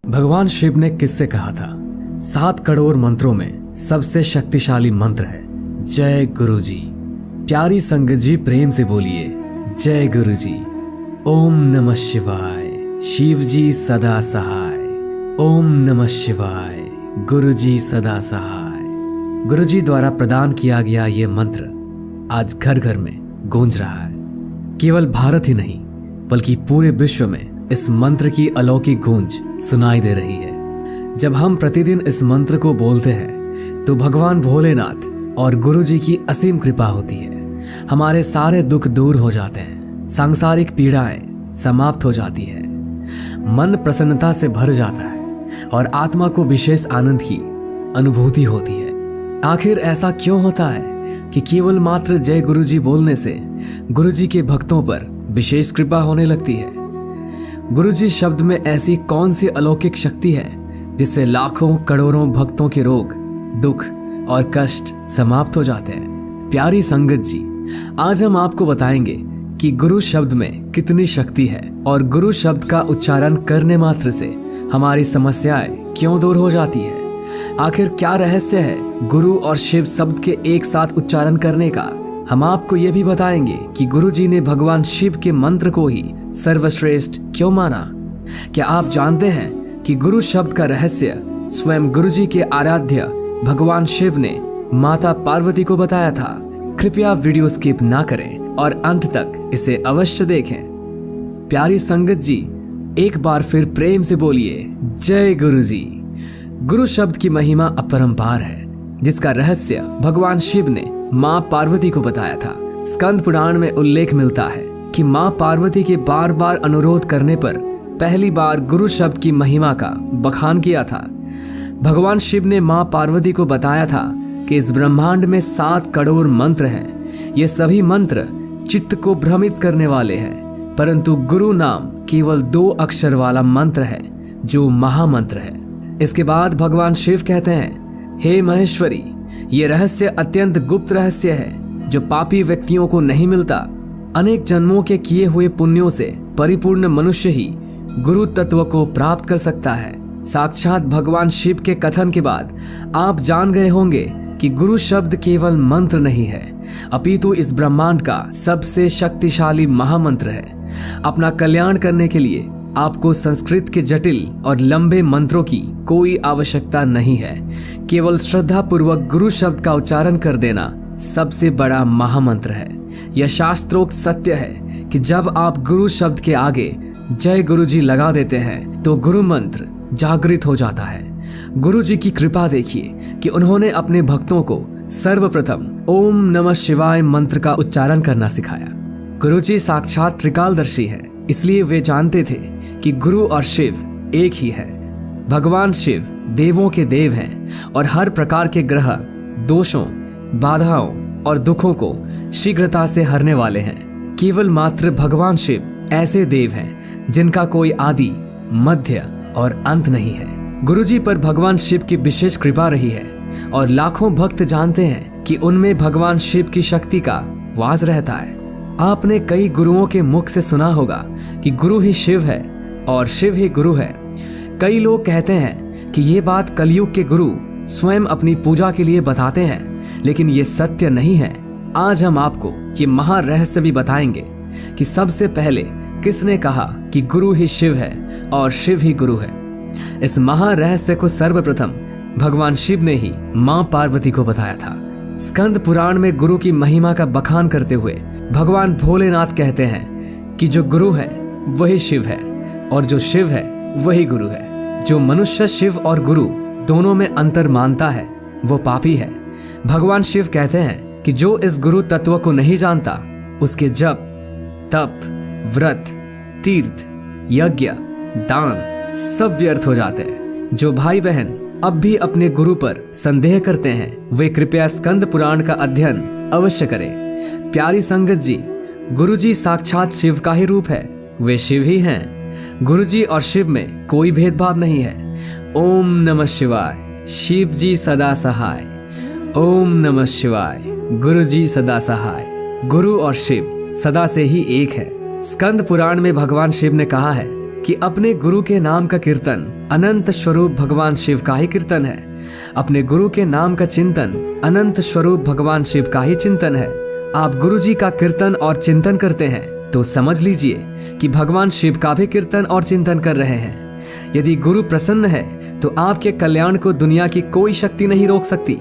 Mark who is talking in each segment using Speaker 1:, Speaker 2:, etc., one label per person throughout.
Speaker 1: भगवान शिव ने किससे कहा था 7 करोड़ मंत्रों में सबसे शक्तिशाली मंत्र है जय गुरु जी। प्यारी संगत जी प्रेम से बोलिए जय गुरु जी। ओम नमः शिवाय, शिव जी सदा सहाय। ओम नमः शिवाय, गुरु जी सदा सहाय। गुरु जी द्वारा प्रदान किया गया ये मंत्र आज घर घर में गूंज रहा है। केवल भारत ही नहीं बल्कि पूरे विश्व में इस मंत्र की अलौकिक गूंज सुनाई दे रही है। जब हम प्रतिदिन इस मंत्र को बोलते हैं तो भगवान भोलेनाथ और गुरु जी की असीम कृपा होती है। हमारे सारे दुख दूर हो जाते हैं, सांसारिक पीड़ाएं समाप्त हो जाती है, मन प्रसन्नता से भर जाता है और आत्मा को विशेष आनंद की अनुभूति होती है। आखिर ऐसा क्यों होता है कि केवल मात्र जय गुरु जी बोलने से गुरु जी के भक्तों पर विशेष कृपा होने लगती है? गुरु जी शब्द में ऐसी कौन सी अलौकिक शक्ति है जिससे लाखों करोड़ों भक्तों के रोग, दुख और कष्ट समाप्त हो जाते हैं? प्यारी संगत जी, आज हम आपको बताएंगे कि गुरु शब्द में कितनी शक्ति है और गुरु शब्द का उच्चारण करने मात्र से हमारी समस्याएं क्यों दूर हो जाती है। आखिर क्या रहस्य है गुरु और शिव शब्द के एक साथ उच्चारण करने का? हम आपको ये भी बताएंगे कि गुरु जी ने भगवान शिव के मंत्र को ही सर्वश्रेष्ठ क्यों माना। क्या आप जानते हैं कि गुरु शब्द का रहस्य स्वयं गुरु जी के आराध्य भगवान शिव ने माता पार्वती को बताया था? कृपया वीडियो स्किप ना करें और अंत तक इसे अवश्य देखें। प्यारी संगत जी, एक बार फिर प्रेम से बोलिए जय गुरु जी। गुरु शब्द की महिमा अपरंपार है, जिसका रहस्य भगवान शिव ने मां पार्वती को बताया था। स्कंद पुराण में उल्लेख मिलता है कि मां पार्वती के बार बार अनुरोध करने पर पहली बार गुरु शब्द की महिमा का बखान किया था। भगवान शिव ने मां पार्वती को बताया था कि इस ब्रह्मांड में 7 करोड़ मंत्र हैं। ये सभी मंत्र चित्त को भ्रमित करने वाले हैं, परंतु गुरु नाम केवल 2 अक्षर वाला मंत्र है जो महामंत्र है। इसके बाद भगवान शिव कहते हैं, हे महेश्वरी, ये रहस्य अत्यंत गुप्त रहस्य है जो पापी व्यक्तियों को नहीं मिलता। अनेक जन्मों के किए हुए पुण्यों से परिपूर्ण मनुष्य ही गुरु तत्व को प्राप्त कर सकता है। साक्षात भगवान शिव के कथन के बाद आप जान गए होंगे कि गुरु शब्द केवल मंत्र नहीं है, अपितु इस ब्रह्मांड का सबसे शक्तिशाली महामंत्र है। अपना कल्याण करने के लिए आपको संस्कृत के जटिल और लंबे मंत्रों की कोई आवश्यकता नहीं है। केवल श्रद्धा पूर्वक गुरु शब्द का उच्चारण कर देना सबसे बड़ा महामंत्र है। यह शास्त्रोक्त सत्य है कि जब आप गुरु शब्द के आगे जय गुरु जी लगा देते हैं तो गुरु मंत्र जागृत हो जाता है। गुरु जी की कृपा देखिए कि उन्होंने अपने भक्तों को सर्वप्रथम ओम नमः शिवाय मंत्र का उच्चारण करना सिखाया। गुरु जी साक्षात त्रिकालदर्शी है, इसलिए वे जानते थे कि गुरु और शिव एक ही है। भगवान शिव देवों के देव हैं और हर प्रकार के ग्रह, दोषों, बाधाओं और दुखों को शीघ्रता से हरने वाले हैं। केवल मात्र भगवान शिव ऐसे देव हैं जिनका कोई आदि, मध्य और अंत नहीं है। गुरुजी पर भगवान शिव की विशेष कृपा रही है और लाखों भक्त जानते हैं कि उनमें भगवान शिव की शक्ति का वास रहता है। आपने कई गुरुओं के मुख से सुना होगा कि गुरु ही शिव है और शिव ही गुरु है। कई लोग कहते हैं कि ये बात कलयुग के गुरु स्वयं अपनी पूजा के लिए बताते हैं, लेकिन ये सत्य नहीं है। आज हम आपको ये महा रहस्य भी बताएंगे कि सबसे पहले किसने कहा कि गुरु ही शिव है और शिव ही गुरु है। इस महा रहस्य को सर्वप्रथम भगवान शिव ने ही मां पार्वती को बताया था। स्कंद पुराण में गुरु की महिमा का बखान करते हुए भगवान भोलेनाथ कहते हैं कि जो गुरु है वही शिव है और जो शिव है वही गुरु है। जो मनुष्य शिव और गुरु दोनों में अंतर मानता है वो पापी है। भगवान शिव कहते हैं कि जो इस गुरु तत्व को नहीं जानता उसके जप, तप, व्रत, तीर्थ, यज्ञ, दान सब व्यर्थ हो जाते हैं। जो भाई बहन अब भी अपने गुरु पर संदेह करते हैं वे कृपया स्कंद पुराण का अध्ययन अवश्य करें। प्यारी संगत जी, गुरु जी साक्षात शिव का ही रूप है, वे शिव ही हैं। गुरु जी और शिव में कोई भेदभाव नहीं है। ओम नमः शिवाय, शिव जी सदा सहाय। ओम नमः शिवाय, गुरु जी सदा सहाय। गुरु और शिव सदा से ही एक है। स्कंद पुराण में भगवान शिव ने कहा है कि अपने गुरु के नाम का कीर्तन अनंत स्वरूप भगवान शिव का ही कीर्तन है। अपने गुरु के नाम का चिंतन अनंत स्वरूप भगवान शिव का ही चिंतन है। आप गुरु जी का कीर्तन और चिंतन करते हैं तो समझ लीजिए कि भगवान शिव का भी कीर्तन और चिंतन कर रहे हैं। यदि गुरु प्रसन्न है तो आपके कल्याण को दुनिया की कोई शक्ति नहीं रोक सकती।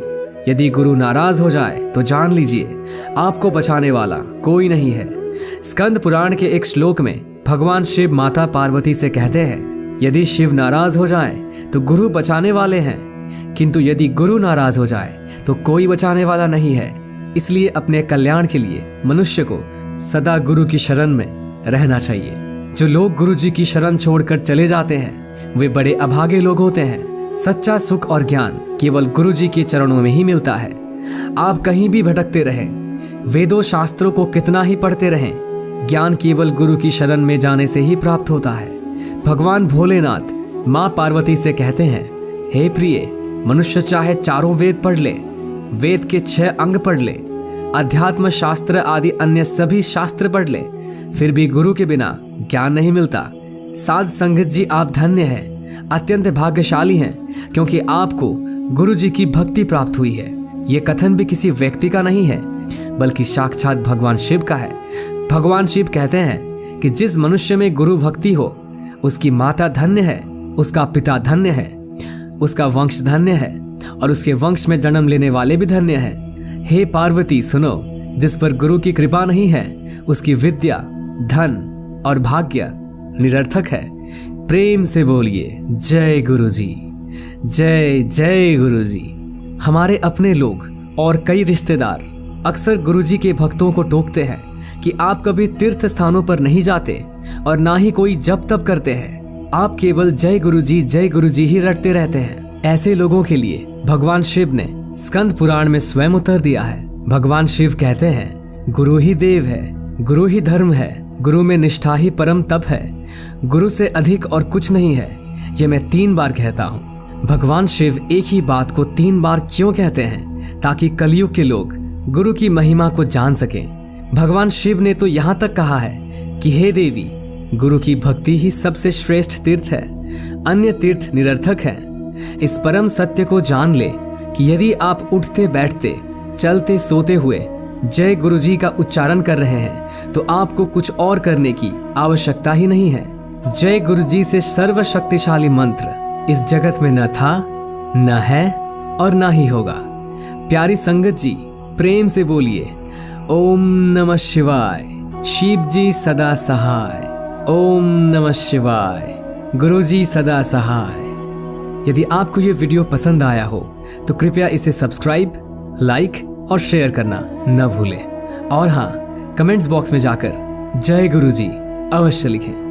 Speaker 1: यदि गुरु नाराज हो जाए तो जान लीजिए आपको बचाने वाला कोई नहीं है। स्कंद पुराण के एक श्लोक में भगवान शिव माता पार्वती से कहते हैं, यदि शिव नाराज हो जाए तो गुरु बचाने वाले हैं, किंतु यदि गुरु नाराज हो जाए तो कोई बचाने वाला नहीं है। इसलिए अपने कल्याण के लिए मनुष्य को सदा गुरु की शरण में रहना चाहिए। जो लोग गुरु जी की शरण छोड़कर चले जाते हैं वे बड़े अभागे लोग होते हैं। सच्चा सुख और ज्ञान केवल गुरु जी के चरणों में ही मिलता है। आप कहीं भी भटकते रहें, वेदों शास्त्रों को कितना ही पढ़ते रहें, ज्ञान केवल गुरु की शरण में जाने से ही प्राप्त होता है। भगवान भोलेनाथ माँ पार्वती से कहते हैं, हे प्रिय, मनुष्य चाहे चारों वेद पढ़ ले, वेद के 6 अंग पढ़ ले, अध्यात्म शास्त्र आदि अन्य सभी शास्त्र पढ़ ले, फिर भी गुरु के बिना ज्ञान नहीं मिलता। साध संगत जी, आप धन्य हैं, अत्यंत भाग्यशाली हैं, क्योंकि आपको गुरु जी की भक्ति प्राप्त हुई है। ये कथन भी किसी व्यक्ति का नहीं है बल्कि साक्षात भगवान शिव का है। भगवान शिव कहते हैं कि जिस मनुष्य में गुरु भक्ति हो उसकी माता धन्य है, उसका पिता धन्य है, उसका वंश धन्य है और उसके वंश में जन्म लेने वाले भी धन्य हैं। हे पार्वती सुनो, जिस पर गुरु की कृपा नहीं है उसकी विद्या, धन और भाग्य निरर्थक है। प्रेम से बोलिए जय गुरु जी, जय जय गुरु जी। हमारे अपने लोग और कई रिश्तेदार अक्सर गुरु जी के भक्तों को टोकते हैं कि आप कभी तीर्थ स्थानों पर नहीं जाते और ना ही कोई जप तप करते हैं, आप केवल जय गुरु जी ही रटते रहते हैं। ऐसे लोगों के लिए भगवान शिव ने स्कंद पुराण में स्वयं उत्तर दिया है। भगवान शिव कहते हैं, गुरु ही देव है, गुरु ही धर्म है, गुरु में निष्ठा ही परम तप है, गुरु से अधिक और कुछ नहीं है। ये मैं 3 बार कहता हूँ। भगवान शिव एक ही बात को 3 बार क्यों कहते हैं? ताकि कलयुग के लोग गुरु की महिमा को जान सकें। भगवान शिव ने तो यहाँ तक कहा है कि हे देवी, गुरु की भक्ति ही सबसे श्रेष्ठ तीर्थ है, अन्य तीर्थ निरर्थक हैं। इस परम सत्य को जान ले कि यदि आप उठते बैठते चलते सोते हुए जय गुरु जी का उच्चारण कर रहे हैं तो आपको कुछ और करने की आवश्यकता ही नहीं है। जय गुरु जी से सर्वशक्तिशाली मंत्र इस जगत में न था, न है और न ही होगा। प्यारी संगत जी, प्रेम से बोलिए ओम नमः शिवाय। शिव जी सदा सहाय। ओम नमः शिवाय। गुरु जी सदा सहाय। यदि आपको ये वीडियो पसंद आया हो तो कृपया इसे सब्सक्राइब, लाइक और शेयर करना न भूलें। और हाँ, कमेंट्स बॉक्स में जाकर जय गुरु जी अवश्य लिखें।